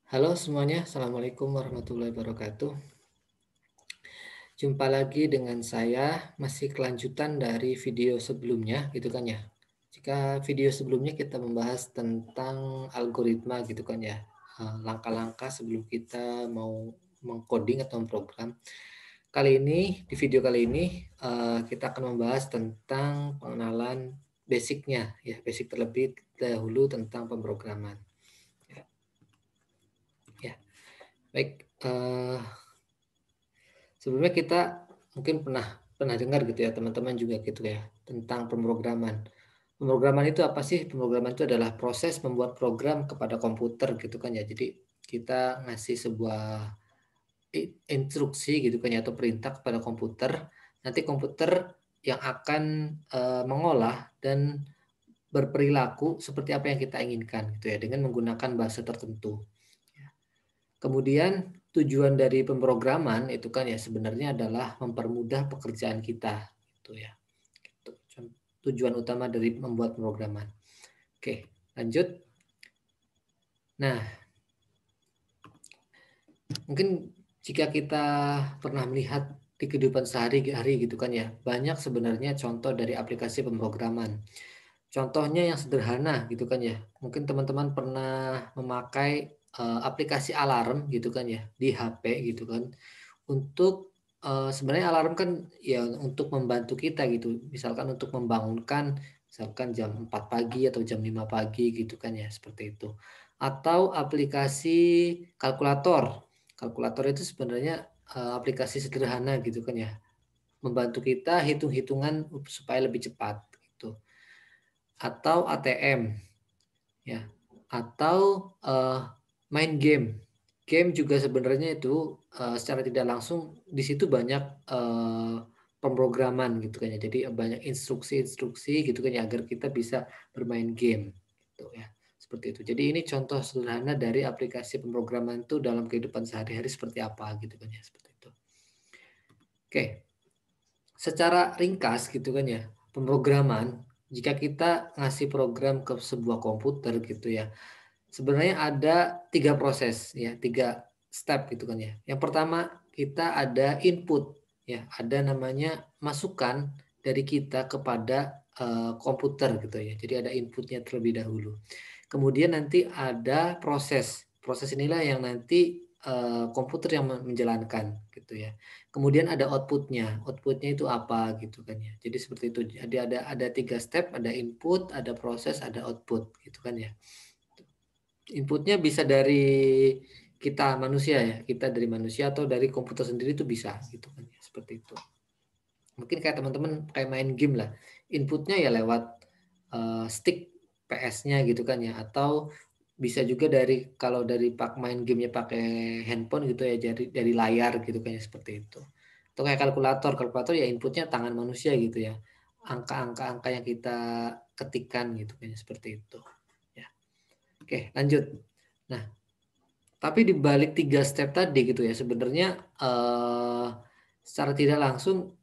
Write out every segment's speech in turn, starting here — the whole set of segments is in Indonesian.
Halo semuanya, Assalamualaikum warahmatullahi wabarakatuh. Jumpa lagi dengan saya, masih kelanjutan dari video sebelumnya gitu kan ya. Jika video sebelumnya kita membahas tentang algoritma gitu kan ya, langkah-langkah sebelum kita mau mengcoding atau memprogram. Kali ini, di video kali ini, kita akan membahas tentang pengenalan basicnya ya, basic terlebih dahulu tentang pemrograman. Ya, ya. Baik. Sebelumnya kita mungkin pernah pernah dengar gitu ya, teman-teman juga gitu ya, tentang pemrograman. Pemrograman itu apa sih? Pemrograman itu adalah proses membuat program kepada komputer gitu kan ya. Jadi kita ngasih sebuah instruksi gitu kan ya, atau perintah kepada komputer. Nanti komputer yang akan mengolah dan berperilaku seperti apa yang kita inginkan gitu ya, dengan menggunakan bahasa tertentu. Kemudian tujuan dari pemrograman itu kan ya sebenarnya adalah mempermudah pekerjaan kita gitu ya. Gitu. Tujuan utama dari membuat pemrograman. Oke, lanjut. Nah, mungkin jika kita pernah melihat di kehidupan sehari-hari gitu kan ya, banyak sebenarnya contoh dari aplikasi pemrograman. Contohnya yang sederhana gitu kan ya. Mungkin teman-teman pernah memakai aplikasi alarm gitu kan ya di HP gitu kan. Untuk, sebenarnya alarm kan ya untuk membantu kita gitu, misalkan untuk membangunkan, misalkan jam 4 pagi atau jam 5 pagi gitu kan ya, seperti itu. Atau aplikasi kalkulator. Kalkulator itu sebenarnya, aplikasi sederhana gitu kan ya, membantu kita hitung-hitungan supaya lebih cepat gitu. Atau ATM ya, atau, main game. Game juga sebenarnya itu, secara tidak langsung di situ banyak, pemrograman gitu kan ya. Jadi banyak instruksi-instruksi gitu kan ya agar kita bisa bermain game gitu ya, seperti itu. Jadi ini contoh sederhana dari aplikasi pemrograman itu dalam kehidupan sehari-hari seperti apa gitu kan ya, seperti itu. Oke, secara ringkas gitu kan ya, pemrograman jika kita ngasih program ke sebuah komputer gitu ya, sebenarnya ada 3 proses ya, 3 step gitu kan ya. Yang pertama kita ada input ya, ada namanya masukan dari kita kepada, komputer gitu ya. Jadi ada inputnya terlebih dahulu. Kemudian nanti ada proses. Proses inilah yang nanti, komputer yang menjalankan gitu ya. Kemudian ada outputnya. Outputnya itu apa gitu kan ya. Jadi seperti itu. Jadi ada 3 step, ada input, ada proses, ada output gitu kan ya. Inputnya bisa dari kita manusia ya, kita dari manusia atau dari komputer sendiri itu bisa gitu kan ya, seperti itu. Mungkin kayak teman-teman kayak main game lah, inputnya ya lewat, stick PS-nya gitu kan ya, atau bisa juga dari kalau dari main gamenya pakai handphone gitu ya, dari layar gitu kan ya, seperti itu. Atau kayak kalkulator, kalkulator ya inputnya tangan manusia gitu ya, angka-angka yang kita ketikkan gitu kan ya, seperti itu, ya. Oke lanjut. Nah, tapi di balik 3 step tadi gitu ya, sebenarnya, secara tidak langsung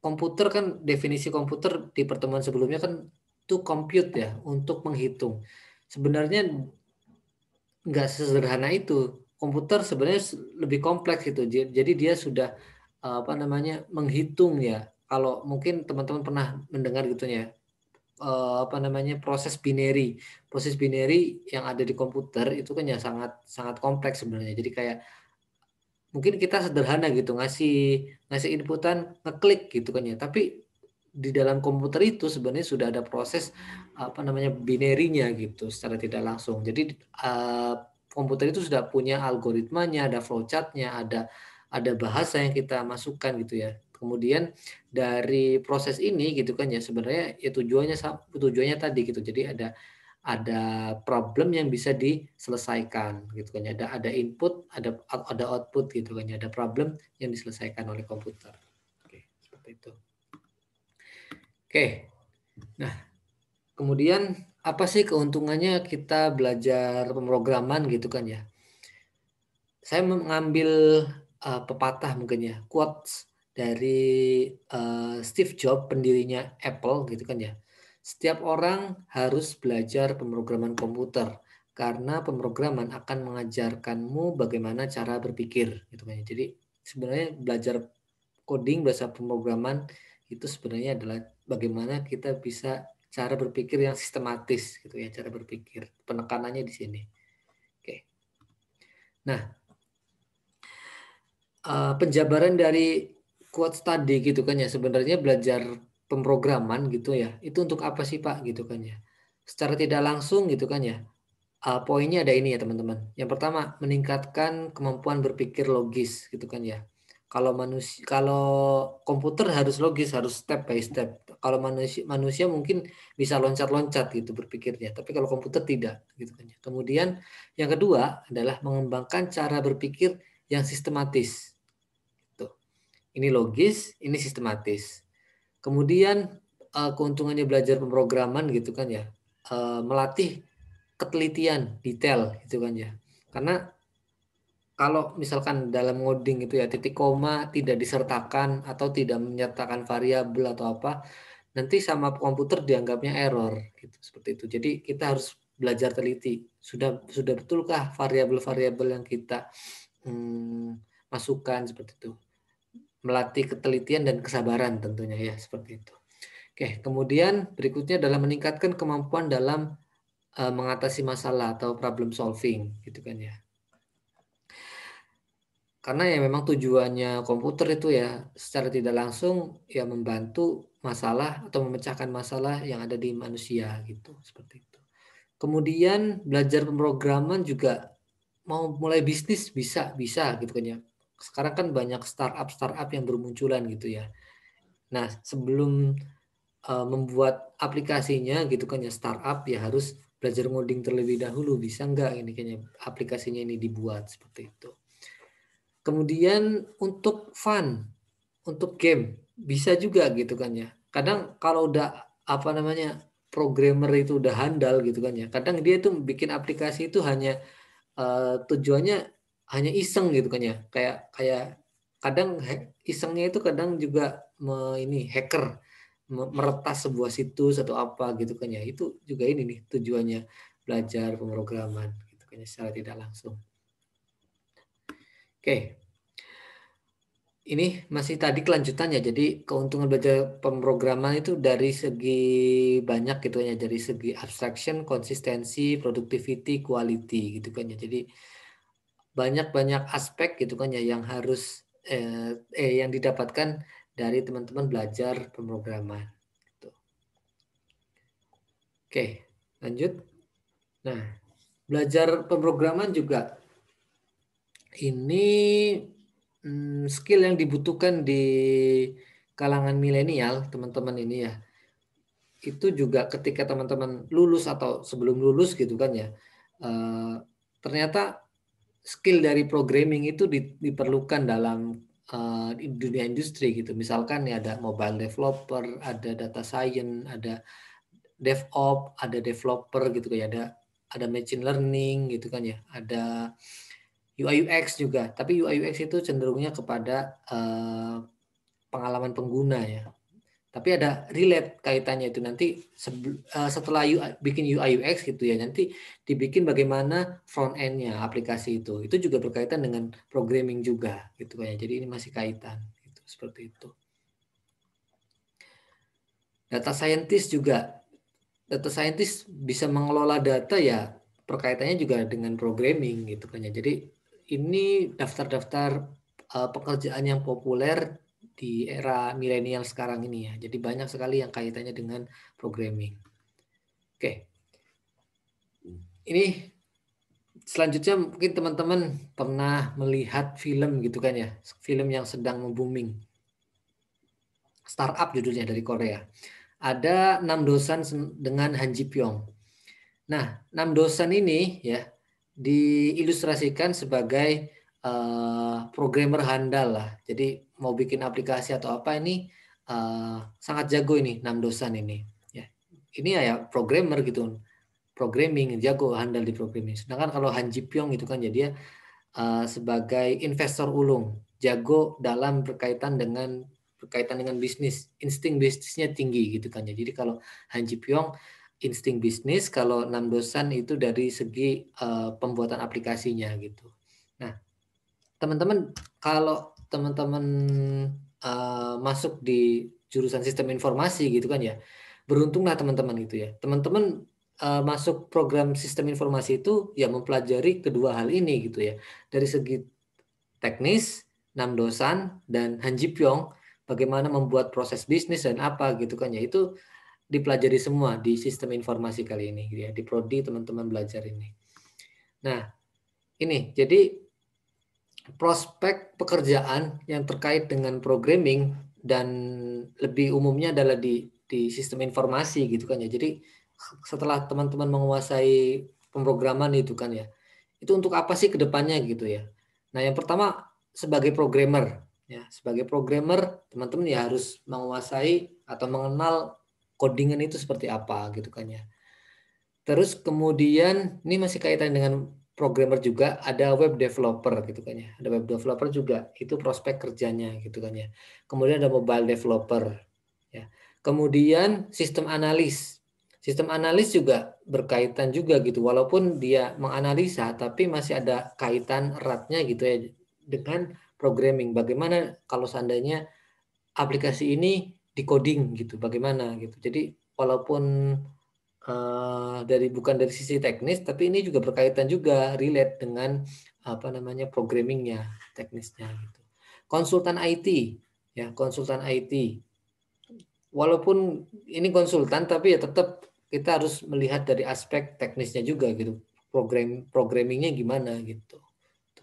komputer kan definisi komputer di pertemuan sebelumnya kan to compute ya, untuk menghitung. Sebenarnya nggak sesederhana itu. Komputer sebenarnya lebih kompleks gitu. Jadi dia sudah, apa namanya, menghitung ya. Kalau mungkin teman-teman pernah mendengar gitu ya, apa namanya, proses binary. Proses binary yang ada di komputer itu kan ya sangat sangat kompleks sebenarnya. Jadi kayak mungkin kita sederhana gitu ngasih ngasih inputan ngeklik gitu kan ya, tapi di dalam komputer itu sebenarnya sudah ada proses, apa namanya, binary-nya gitu secara tidak langsung. Jadi, komputer itu sudah punya algoritmanya, ada flowchart-nya, ada bahasa yang kita masukkan gitu ya. Kemudian dari proses ini gitu kan ya sebenarnya ya tujuannya tadi gitu. Jadi ada problem yang bisa diselesaikan gitu kan ya. Ada input, ada output gitu kan ya. Ada problem yang diselesaikan oleh komputer. Oke, seperti itu. Oke. Nah, kemudian apa sih keuntungannya kita belajar pemrograman gitu kan ya? Saya mengambil pepatah mungkin ya, quotes dari Steve Jobs, pendirinya Apple gitu kan ya. Setiap orang harus belajar pemrograman komputer karena pemrograman akan mengajarkanmu bagaimana cara berpikir gitu kan. Jadi sebenarnya belajar coding, bahasa pemrograman itu sebenarnya adalah bagaimana kita bisa cara berpikir yang sistematis gitu ya, cara berpikir. Penekanannya di sini. Oke. Nah, penjabaran dari quote tadi gitu kan ya, sebenarnya belajar pemrograman gitu ya, itu untuk apa sih Pak gitu kan ya. Secara tidak langsung gitu kan ya, poinnya ada ini ya teman-teman. Yang pertama, meningkatkan kemampuan berpikir logis gitu kan ya. Kalau komputer harus logis, harus step by step. Kalau manusia mungkin bisa loncat-loncat gitu berpikirnya, tapi kalau komputer tidak gitu kan ya. Kemudian yang kedua adalah mengembangkan cara berpikir yang sistematis. Tuh. Ini logis, ini sistematis. Kemudian keuntungannya belajar pemrograman gitu kan ya, melatih ketelitian detail gitu kan ya. Karena kalau misalkan dalam ngoding itu ya titik koma tidak disertakan atau tidak menyertakan variabel atau apa, nanti sama komputer dianggapnya error gitu seperti itu. Jadi kita harus belajar teliti. Sudah betulkah variabel-variabel yang kita masukkan seperti itu. Melatih ketelitian dan kesabaran tentunya ya seperti itu. Oke, kemudian berikutnya adalah meningkatkan kemampuan dalam mengatasi masalah atau problem solving gitu kan ya. Karena ya memang tujuannya komputer itu ya secara tidak langsung ya membantu masalah atau memecahkan masalah yang ada di manusia gitu, seperti itu. Kemudian belajar pemrograman juga mau mulai bisnis bisa gitu kan ya. Sekarang kan banyak startup yang bermunculan gitu ya. Nah, sebelum membuat aplikasinya gitu kan ya startup ya harus belajar ngoding terlebih dahulu, bisa enggak ini kayaknya aplikasinya ini dibuat seperti itu. Kemudian untuk fun, untuk game bisa juga gitu kan ya. Kadang kalau udah apa namanya programmer itu udah handal gitu kan ya. Kadang dia tuh bikin aplikasi itu hanya tujuannya hanya iseng gitu kan ya. Kayak kayak kadang isengnya itu kadang juga ini hacker meretas sebuah situs atau apa gitu kan ya. Itu juga ini nih tujuannya belajar pemrograman gitu kan ya secara tidak langsung. Oke. Ini masih tadi kelanjutannya. Jadi keuntungan belajar pemrograman itu dari segi banyak gitu ya, dari segi abstraction, konsistensi, productivity, quality gitu kan ya. Jadi banyak-banyak aspek gitu kan ya yang harus yang didapatkan dari teman-teman belajar pemrograman. Gitu. Oke, lanjut. Nah, belajar pemrograman juga ini skill yang dibutuhkan di kalangan milenial, teman-teman ini ya. Itu juga ketika teman-teman lulus atau sebelum lulus gitu kan ya, ternyata skill dari programming itu diperlukan dalam dunia industri gitu. Misalkan ya ada mobile developer, ada data science, ada DevOps, ada developer gitu kan ya, ada machine learning gitu kan ya, ada UI UX juga. Tapi UI UX itu cenderungnya kepada pengalaman pengguna ya. Tapi ada relate kaitannya itu nanti setelah bikin UI UX gitu ya, nanti dibikin bagaimana front end-nya aplikasi itu. Itu juga berkaitan dengan programming juga gitu kan ya. Jadi ini masih kaitan gitu, seperti itu. Data scientist juga. Data scientist bisa mengelola data ya perkaitannya juga dengan programming gitu kan ya. Jadi ini daftar-daftar pekerjaan yang populer di era milenial sekarang ini ya. Jadi banyak sekali yang kaitannya dengan programming. Oke. Ini selanjutnya mungkin teman-teman pernah melihat film gitu kan ya. Film yang sedang membuming. Startup judulnya dari Korea. Ada 6 dosen dengan Han Ji Pyong. Nah, 6 dosen ini ya diilustrasikan sebagai programmer handal lah. Jadi mau bikin aplikasi atau apa ini sangat jago ini 6 dosen ini. Ya, ini ya programmer gitu, programming jago handal di programming. Sedangkan kalau Han Ji Pyong itu kan jadi dia sebagai investor ulung, jago dalam berkaitan dengan bisnis, insting bisnisnya tinggi gitu kan ya. Jadi kalau Han Ji Pyong insting bisnis, kalau 6 dosan itu dari segi pembuatan aplikasinya gitu. Nah, teman-teman kalau teman-teman masuk di jurusan sistem informasi gitu kan ya, beruntunglah teman-teman gitu ya. Teman-teman masuk program sistem informasi itu ya mempelajari kedua hal ini gitu ya. Dari segi teknis, 6 dosan dan Hanji Pyong, bagaimana membuat proses bisnis dan apa gitu kan ya. Itu dipelajari semua di sistem informasi kali ini gitu ya. Di prodi teman-teman belajar ini. Nah, ini jadi prospek pekerjaan yang terkait dengan programming dan lebih umumnya adalah di sistem informasi gitu kan ya. Jadi setelah teman-teman menguasai pemrograman itu kan ya, itu untuk apa sih ke depannya gitu ya. Nah, yang pertama sebagai programmer ya, sebagai programmer teman-teman ya harus menguasai atau mengenal codingan itu seperti apa gitu kan ya. Terus kemudian ini masih kaitan dengan programmer juga, ada web developer gitu kan ya. Ada web developer juga, itu prospek kerjanya gitu kan ya. Kemudian ada mobile developer ya. Kemudian sistem analis. Sistem analis juga berkaitan juga gitu, walaupun dia menganalisa tapi masih ada kaitan eratnya gitu ya dengan programming. Bagaimana kalau seandainya aplikasi ini decoding gitu, bagaimana gitu. Jadi walaupun bukan dari sisi teknis, tapi ini juga berkaitan juga relate dengan apa namanya programmingnya, teknisnya gitu. Konsultan IT, ya konsultan IT. Walaupun ini konsultan, tapi ya tetap kita harus melihat dari aspek teknisnya juga gitu. Programmingnya gimana gitu.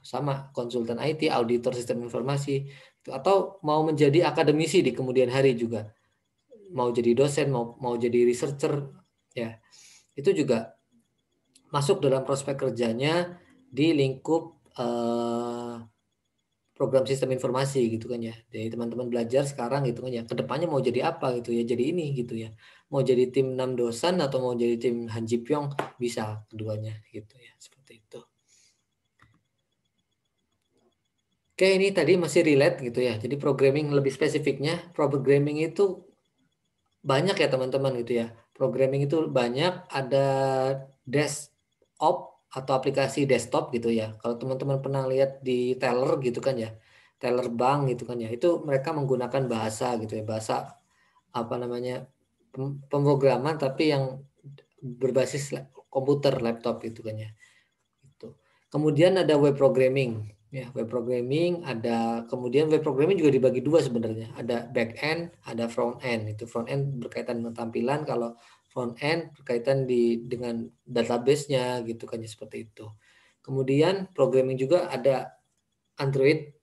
Sama konsultan IT, auditor sistem informasi, atau mau menjadi akademisi di kemudian hari juga, mau jadi dosen, mau jadi researcher, ya itu juga masuk dalam prospek kerjanya di lingkup program sistem informasi gitu kan ya. Jadi teman-teman belajar sekarang gitu kan ya. Kedepannya mau jadi apa gitu ya. Jadi ini gitu ya. Mau jadi tim 6 dosan atau mau jadi tim Hanji Pyong bisa keduanya gitu ya. Seperti itu. Oke, ini tadi masih relate gitu ya. Jadi programming lebih spesifiknya, programming itu banyak ya teman-teman gitu ya. Programming itu banyak, ada desktop atau aplikasi desktop gitu ya. Kalau teman-teman pernah lihat di teller gitu kan ya, teller bank gitu kan ya, itu mereka menggunakan bahasa gitu ya, bahasa apa namanya pemrograman tapi yang berbasis komputer laptop gitu kan ya. Gitu. Kemudian ada web programming. Ya, web programming ada, kemudian web programming juga dibagi dua sebenarnya. Ada back end, ada front end. Itu front end berkaitan dengan tampilan, kalau front end berkaitan dengan database-nya gitu kan ya, seperti itu. Kemudian programming juga ada Android,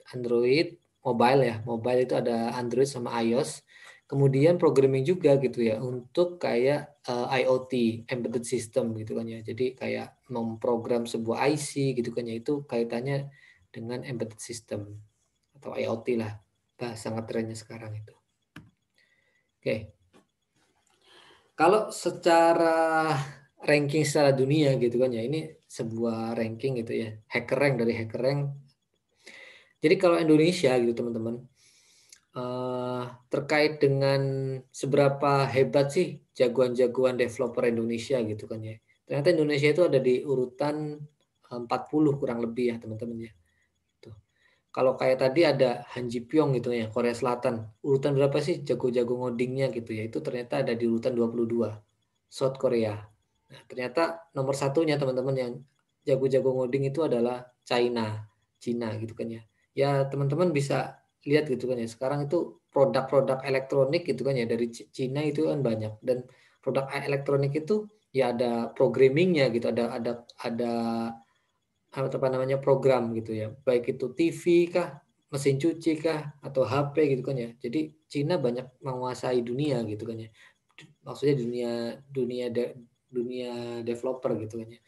mobile ya. Mobile itu ada Android sama iOS. Kemudian programming juga gitu ya untuk kayak IoT, embedded system gitu kan ya. Jadi kayak memprogram sebuah IC gitu kan ya, itu kaitannya dengan embedded system atau IoT lah. Sangat trennya sekarang itu. Oke. Kalau secara ranking secara dunia gitu kan ya, ini sebuah ranking gitu ya. HackerRank, dari HackerRank. Jadi kalau Indonesia gitu teman-teman, terkait dengan seberapa hebat sih jagoan-jagoan developer Indonesia gitu kan ya. Ternyata Indonesia itu ada di urutan 40 kurang lebih ya teman-teman ya. Tuh. Kalau kayak tadi ada Hanji Pyong gitu ya, Korea Selatan. Urutan berapa sih jago-jago ngodingnya gitu ya. Itu ternyata ada di urutan 22. South Korea. Nah, ternyata nomor satunya teman-teman yang jago-jago ngoding itu adalah China. Cina gitu kan ya. Ya teman-teman bisa lihat gitu kan ya. Sekarang itu produk-produk elektronik gitu kan ya, dari Cina itu kan banyak, dan produk elektronik itu ya ada programmingnya gitu, ada apa namanya program gitu ya, baik itu TV kah, mesin cuci kah, atau HP gitu kan ya. Jadi Cina banyak menguasai dunia gitu kan ya, maksudnya dunia dunia dunia developer gitu kan ya,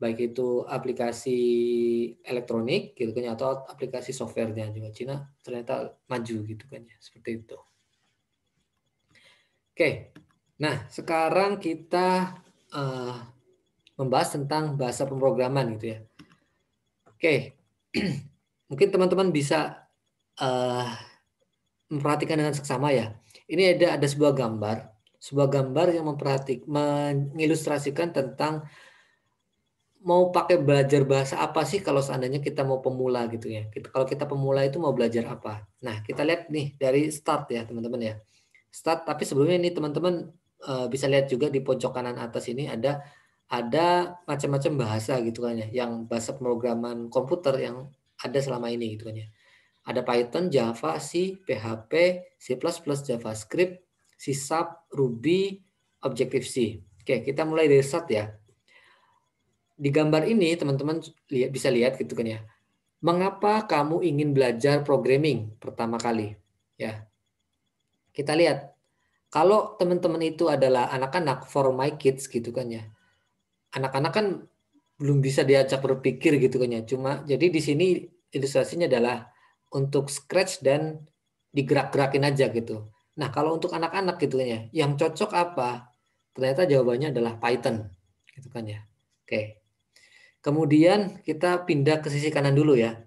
baik itu aplikasi elektronik gitu kan ya, atau aplikasi softwarenya juga Cina ternyata maju gitu kan ya, seperti itu. Oke, nah sekarang kita membahas tentang bahasa pemrograman gitu ya. Oke, mungkin teman-teman bisa memperhatikan dengan seksama ya. Ini ada sebuah gambar Sebuah gambar yang mengilustrasikan tentang mau pakai belajar bahasa apa sih kalau seandainya kita mau pemula gitu ya. Kalau kita pemula itu mau belajar apa? Nah, kita lihat nih dari start ya teman-teman ya. Start, tapi sebelumnya ini teman-teman bisa lihat juga di pojok kanan atas ini ada macam-macam bahasa gitu kan ya, yang bahasa pemrograman komputer yang ada selama ini gitu kan ya. Ada Python, Java, C, PHP, C++, JavaScript, C Sharp, Ruby, Objective-C. Oke, kita mulai dari start ya. Di gambar ini teman-teman bisa lihat gitu kan ya. Mengapa kamu ingin belajar programming pertama kali? Ya, kita lihat. Kalau teman-teman itu adalah anak-anak for my kids gitu kan ya. Anak-anak kan belum bisa diajak berpikir gitu kan ya. Cuma jadi di sini ilustrasinya adalah untuk scratch dan digerak-gerakin aja gitu. Nah, kalau untuk anak-anak gitu kan ya, yang cocok apa? Ternyata jawabannya adalah Python gitu kan ya. Oke. Kemudian kita pindah ke sisi kanan dulu ya.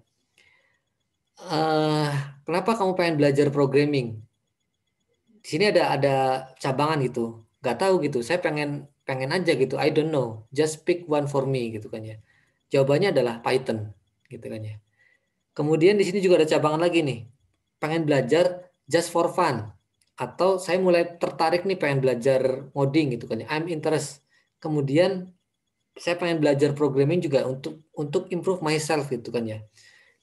Eh, Kenapa kamu pengen belajar programming? Di sini ada cabangan gitu. Gak tahu gitu. Saya pengen pengen aja gitu. I don't know. Just pick one for me gitu kan ya. Jawabannya adalah Python gitu kan ya. Kemudian di sini juga ada cabangan lagi nih. Pengen belajar just for fun. Atau saya mulai tertarik nih pengen belajar coding gitu kan ya. I'm interest. Kemudian saya pengen belajar programming juga untuk improve myself gitu kan ya.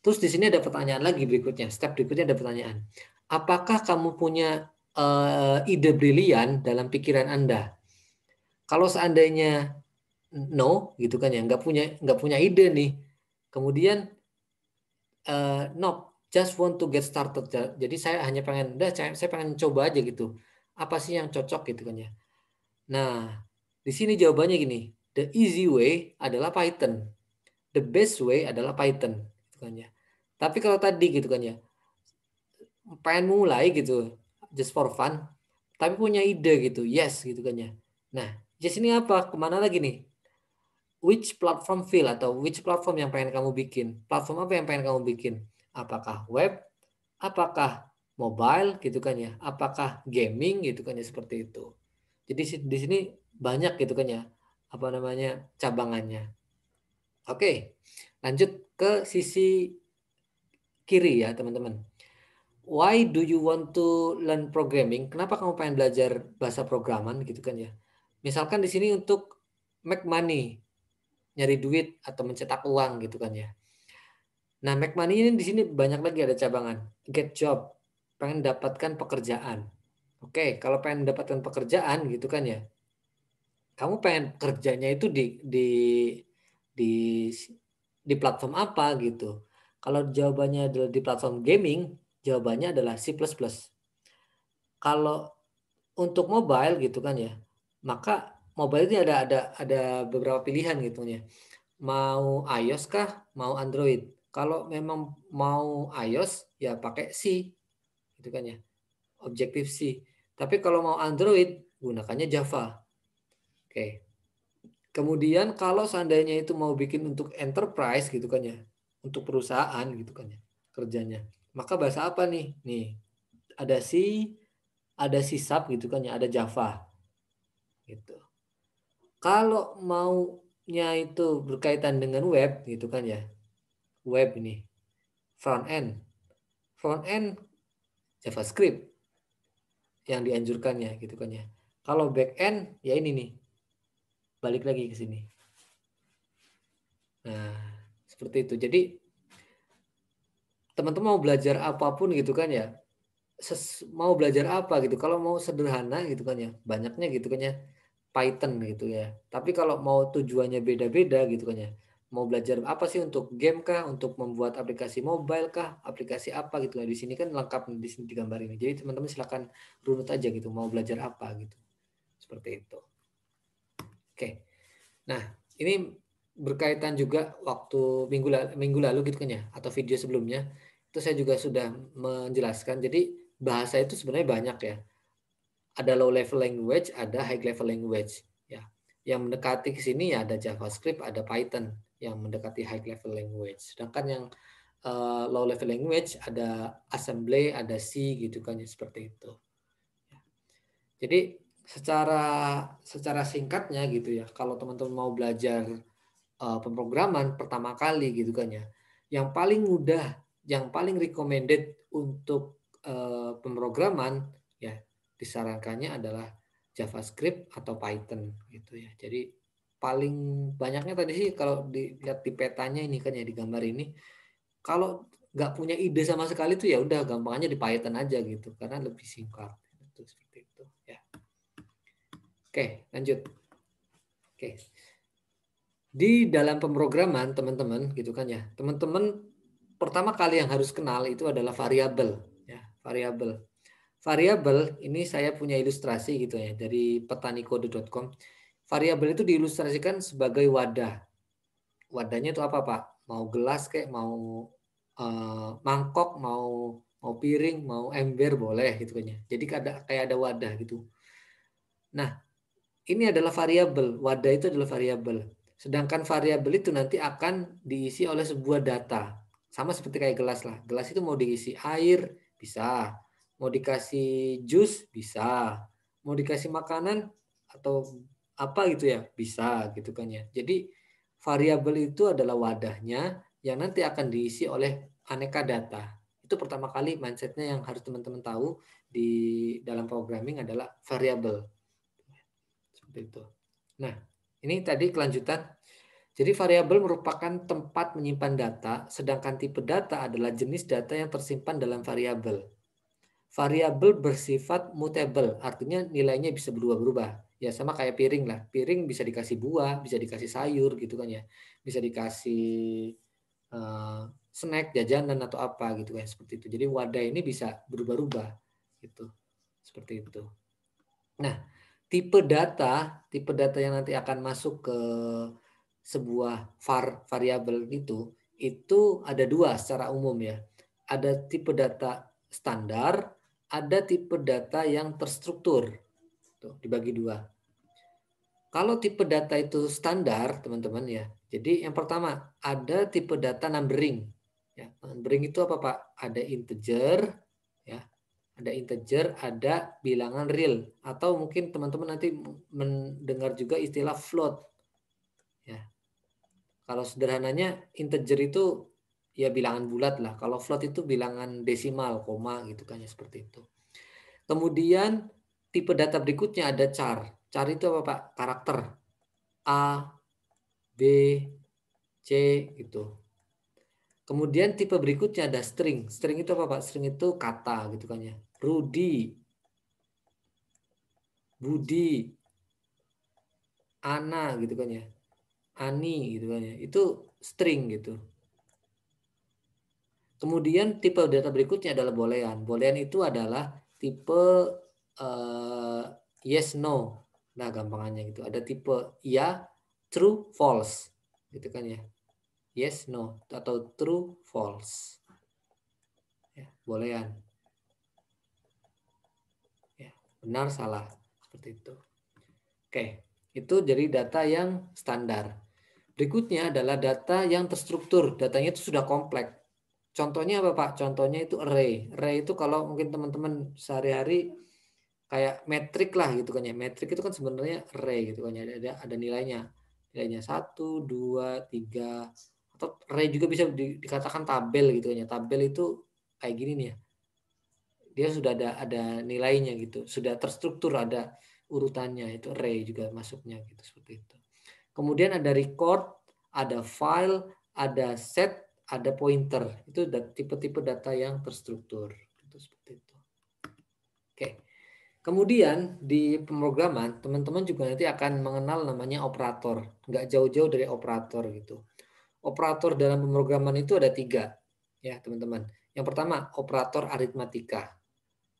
Terus di sini ada pertanyaan lagi berikutnya. Step berikutnya ada pertanyaan. Apakah kamu punya ide brilian dalam pikiran Anda? Kalau seandainya no, gitu kan ya, nggak punya ide nih. Kemudian no, just want to get started. Jadi saya hanya pengen, saya pengen coba aja gitu. Apa sih yang cocok gitu kan ya? Nah, di sini jawabannya gini. The easy way adalah Python. The best way adalah Python, gitu kan ya. Tapi kalau tadi gitu kan ya, pengen mulai gitu just for fun tapi punya ide gitu, yes gitu kan ya. Nah, just ini apa, kemana lagi nih, which platform feel, atau which platform yang pengen kamu bikin, platform apa yang pengen kamu bikin, apakah web, apakah mobile gitu kan ya, apakah gaming gitu kan ya, seperti itu. Jadi di sini banyak gitu kan ya, apa namanya, cabangannya. Oke, lanjut ke sisi kiri ya teman-teman. Why do you want to learn programming? Kenapa kamu pengen belajar bahasa programan gitu kan ya? Misalkan di sini untuk make money, nyari duit atau mencetak uang gitu kan ya. Nah, make money ini di sini banyak lagi ada cabangan. Get job, pengen dapatkan pekerjaan. Oke, kalau pengen mendapatkan pekerjaan gitu kan ya. Kamu pengen kerjanya itu di di platform apa gitu. Kalau jawabannya adalah di platform gaming, jawabannya adalah C++. Kalau untuk mobile gitu kan ya, maka mobile ini ada beberapa pilihan gitu ya. Mau iOS kah, mau Android. Kalau memang mau iOS ya pakai C gitu kan ya. Objective C. Tapi kalau mau Android gunakannya Java. Oke. Kemudian kalau seandainya itu mau bikin untuk enterprise gitu kan ya, untuk perusahaan gitu kan ya, kerjanya. Maka bahasa apa nih? Nih, ada C, ada C Sharp gitu kan ya, ada Java gitu. Kalau maunya itu berkaitan dengan web gitu kan ya, web ini front end, front end JavaScript yang dianjurkannya gitu kan ya. Kalau back end ya ini nih, balik lagi ke sini. Nah, seperti itu. Jadi teman-teman mau belajar apapun gitu kan ya, mau belajar apa gitu. Kalau mau sederhana gitu kan ya, banyaknya gitu kan ya, Python gitu ya. Tapi kalau mau tujuannya beda-beda gitu kan ya. Mau belajar apa sih, untuk game kah, untuk membuat aplikasi mobile kah, aplikasi apa gitu ya. Di sini kan lengkap di sini di gambar ini. Jadi teman-teman silakan runut aja gitu, mau belajar apa gitu. Seperti itu. Oke. Nah, ini berkaitan juga waktu minggu lalu gitu kan ya, atau video sebelumnya itu saya juga sudah menjelaskan. Jadi bahasa itu sebenarnya banyak ya. Ada low level language, ada high level language ya. Yang mendekati ke sini ya ada JavaScript, ada Python yang mendekati high level language. Sedangkan yang low level language ada assembly, ada C gitu kan ya, seperti itu. Jadi secara singkatnya gitu ya, kalau teman-teman mau belajar pemrograman pertama kali gitu kan ya, yang paling mudah, yang paling recommended untuk pemrograman ya disarankannya adalah JavaScript atau Python gitu ya. Jadi paling banyaknya tadi sih kalau dilihat di petanya ini kan ya di gambar ini, kalau nggak punya ide sama sekali tuh ya udah gampangnya di Python aja gitu karena lebih singkat. Itu seperti itu ya. Oke, lanjut. Oke. Di dalam pemrograman teman-teman gitu kan ya. Teman-teman pertama kali yang harus kenal itu adalah variabel ya, variabel. Variabel ini saya punya ilustrasi gitu ya dari petanikode.com. Variabel itu diilustrasikan sebagai wadah. Wadahnya itu apa, Pak? Mau gelas kayak mau mangkok, mau piring, mau ember boleh gitu kan ya. Jadi kayak ada wadah gitu. Nah, ini adalah variabel. Wadah itu adalah variabel. Sedangkan variabel itu nanti akan diisi oleh sebuah data. Sama seperti kayak gelas lah. Gelas itu mau diisi air, bisa. Mau dikasih jus, bisa. Mau dikasih makanan atau apa gitu ya, bisa gitu kan ya. Jadi variabel itu adalah wadahnya yang nanti akan diisi oleh aneka data. Itu pertama kali mindsetnya yang harus teman-teman tahu di dalam programming adalah variabel. Seperti itu. Nah, ini tadi kelanjutan. Jadi variabel merupakan tempat menyimpan data, sedangkan tipe data adalah jenis data yang tersimpan dalam variabel. Variabel bersifat mutable, artinya nilainya bisa berubah-ubah. Ya sama kayak piring lah. Piring bisa dikasih buah, bisa dikasih sayur gitu kan ya. Bisa dikasih snack, jajanan atau apa gitu kan seperti itu. Jadi wadah ini bisa berubah-ubah gitu. Seperti itu. Nah, tipe data yang nanti akan masuk ke sebuah variabel itu ada dua secara umum ya. Ada tipe data standar, ada tipe data yang terstruktur. Tuh, dibagi dua. Kalau tipe data itu standar, teman-teman ya. Jadi yang pertama ada tipe data numbering. Ya, numbering itu apa, Pak? Ada integer, ya, ada integer, ada bilangan real, atau mungkin teman-teman nanti mendengar juga istilah float. Ya, kalau sederhananya integer itu ya bilangan bulat lah. Kalau float itu bilangan desimal, koma gitu kan ya seperti itu. Kemudian tipe data berikutnya ada char. Char itu apa, Pak? Karakter A, B, C gitu. Kemudian tipe berikutnya ada string. String itu apa, Pak? String itu kata gitu kan ya. Rudy, Budi, Ana gitu kan ya. Ani gitu kan ya. Itu string gitu. Kemudian tipe data berikutnya adalah boolean. Boolean itu adalah tipe yes no. Nah, gampangannya gitu. Ada tipe ya, true, false. Gitu kan ya. Yes no atau true false. Ya, boolean. Ya, benar salah seperti itu. Oke, itu jadi data yang standar. Berikutnya adalah data yang terstruktur. Datanya itu sudah kompleks. Contohnya apa, Pak? Contohnya itu array. Array itu kalau mungkin teman-teman sehari-hari kayak metrik lah gitu kan ya. Metrik itu kan sebenarnya array gitu kan ya. Ada nilainya. Nilainya 1, 2, 3. Atau array juga bisa dikatakan tabel gitu kan ya. Tabel itu kayak gini nih ya. Dia sudah ada nilainya gitu. Sudah terstruktur, ada urutannya. Itu array juga masuknya gitu seperti itu. Kemudian ada record, ada file, ada set, ada pointer. Itu tipe-tipe data yang terstruktur. Itu seperti itu. Oke. Kemudian di pemrograman, teman-teman juga nanti akan mengenal namanya operator. Nggak jauh-jauh dari operator gitu. Operator dalam pemrograman itu ada 3. Ya, teman-teman. Yang pertama, operator aritmatika.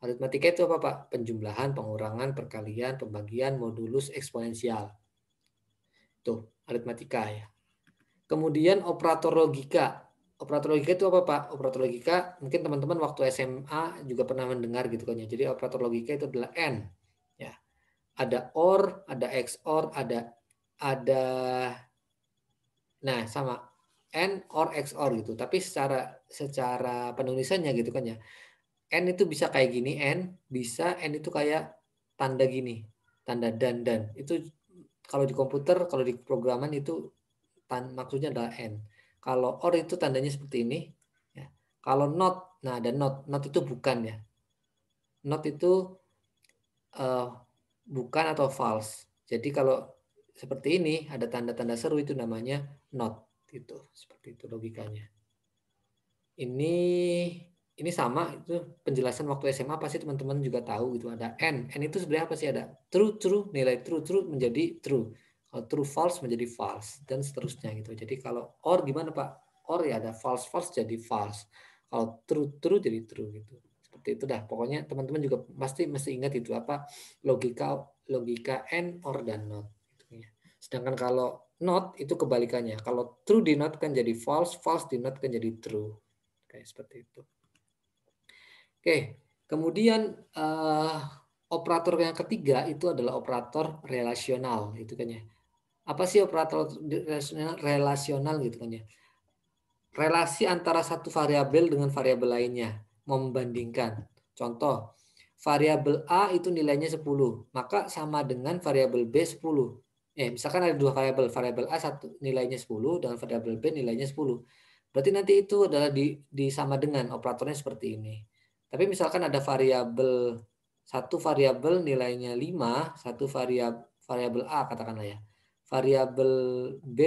Aritmatika itu apa, Pak? Penjumlahan, pengurangan, perkalian, pembagian, modulus, eksponensial. Tuh, aritmatika ya. Kemudian operator logika. Operator logika itu apa, Pak? Operator logika mungkin teman-teman waktu SMA juga pernah mendengar gitu kan ya. Jadi operator logika itu adalah AND. Ya. Ada OR, ada XOR, ada nah sama AND, OR, XOR gitu. Tapi secara penulisannya gitu kan ya. AND itu bisa kayak gini, AND, bisa AND itu kayak tanda gini. tanda dan. Itu kalau di komputer, kalau di programan itu maksudnya adalah and. Kalau or itu tandanya seperti ini. Ya. Kalau not, nah ada not itu bukan ya. Not itu bukan atau false. Jadi kalau seperti ini ada tanda-tanda seru itu namanya not gitu. Seperti itu logikanya. Ini sama itu penjelasan waktu SMA pasti teman-teman juga tahu gitu ada n. N itu sebenarnya apa sih? Ada true true, nilai true true menjadi true. Kalau true false menjadi false dan seterusnya gitu. Jadi kalau or gimana Pak? Or ya ada false false jadi false. Kalau true true jadi true gitu. Seperti itu dah. Pokoknya teman-teman juga pasti mesti ingat itu apa logika n or dan not gitu ya. Sedangkan kalau not itu kebalikannya. Kalau true di not kan jadi false, false di not kan jadi true. Kayak seperti itu. Oke, kemudian operator yang ketiga itu adalah operator relasional, gitu kan ya. Apa sih operator relasional? Relasional gitu kan ya. Relasi antara satu variabel dengan variabel lainnya, membandingkan. Contoh, variabel A itu nilainya 10, maka sama dengan variabel B 10. Misalkan ada dua variabel, variabel A satu nilainya 10 dan variabel B nilainya 10. Berarti nanti itu adalah disama dengan operatornya seperti ini. Tapi misalkan ada satu variabel nilainya 5, satu variabel A katakanlah ya. Variabel B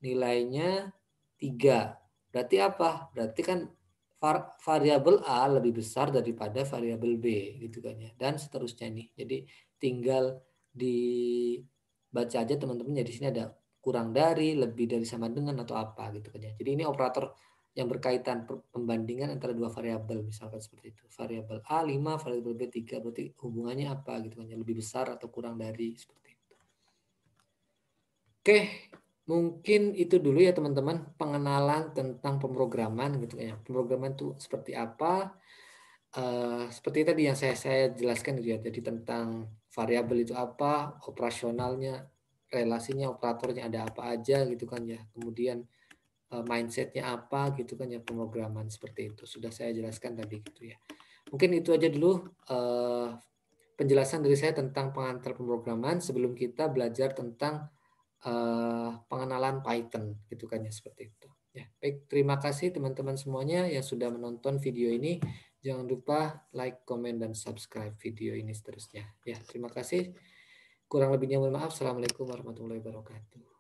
nilainya 3. Berarti apa? Berarti kan variabel A lebih besar daripada variabel B gitu kan ya. Dan seterusnya nih. Jadi tinggal dibaca aja teman-teman ya di sini ada kurang dari, lebih dari, sama dengan atau apa gitu kan ya. Jadi ini operator yang berkaitan pembandingan antara dua variabel misalkan seperti itu. Variabel A 5, variabel B 3 berarti hubungannya apa gitu kan ya, lebih besar atau kurang dari seperti itu. Oke, mungkin itu dulu ya teman-teman pengenalan tentang pemrograman gitu ya. Pemrograman itu seperti apa? Seperti tadi yang saya jelaskan gitu ya. Jadi tentang variabel itu apa, operasionalnya, relasinya, operatornya ada apa aja gitu kan ya. Kemudian mindsetnya apa gitu kan ya, pemrograman seperti itu sudah saya jelaskan tadi gitu ya. Mungkin itu aja dulu penjelasan dari saya tentang pengantar pemrograman sebelum kita belajar tentang pengenalan Python gitu kan ya, seperti itu ya. Baik, terima kasih teman-teman semuanya yang sudah menonton video ini. Jangan lupa like, comment, dan subscribe video ini seterusnya ya. Terima kasih, kurang lebihnya mohon maaf. Assalamualaikum warahmatullahi wabarakatuh.